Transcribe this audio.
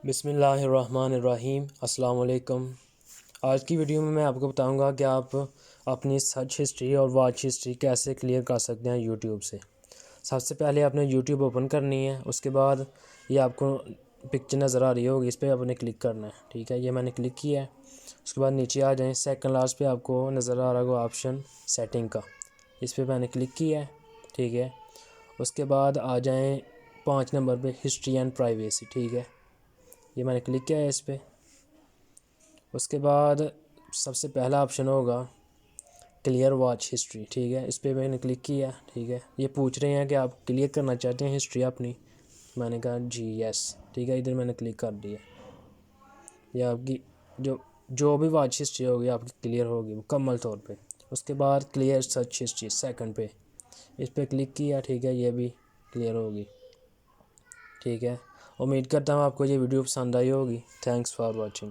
بسم اللہ الرحمن الرحیم۔ السلام علیکم۔ آج کی ویڈیو میں آپ کو بتاؤں گا کہ آپ اپنی سرچ ہسٹری اور واچ ہسٹری کیسے کلیئر کر سکتے ہیں یوٹیوب سے۔ سب سے پہلے آپ نے یوٹیوب اوپن کرنی ہے، اس کے بعد یہ آپ کو پکچر نظر آ رہی ہوگی، اس پہ آپ نے کلک کرنا ہے، ٹھیک ہے۔ یہ میں نے کلک کیا ہے۔ اس کے بعد نیچے آ جائیں، سیکنڈ لاسٹ پہ آپ کو نظر آ رہا ہوگا آپشن سیٹنگ کا، اس پہ میں نے کلک کیا ہے، ٹھیک ہے۔ اس کے بعد آ جائیں 5 نمبر پہ ہسٹری اینڈ پرائیویسی، ٹھیک ہے۔ یہ میں نے کلک کیا ہے اس پہ۔ اس کے بعد سب سے پہلا آپشن ہوگا کلیئر واچ ہسٹری، ٹھیک ہے۔ اس پہ میں نے کلک کیا، ٹھیک ہے۔ یہ پوچھ رہے ہیں کہ آپ کلیئر کرنا چاہتے ہیں ہسٹری اپنی، میں نے کہا جی یس، ٹھیک ہے۔ ادھر میں نے کلک کر دیا۔ یہ آپ کی جو بھی واچ ہسٹری ہوگی آپ کی کلیئر ہوگی مکمل طور پہ۔ اس کے بعد کلیئر سرچ ہسٹری سیکنڈ پہ، اس پہ کلک کیا، ٹھیک ہے۔ یہ بھی کلیئر ہوگی، ٹھیک ہے۔ امید کرتا ہوں آپ کو یہ ویڈیو پسند آئی ہوگی۔ Thanks for watching.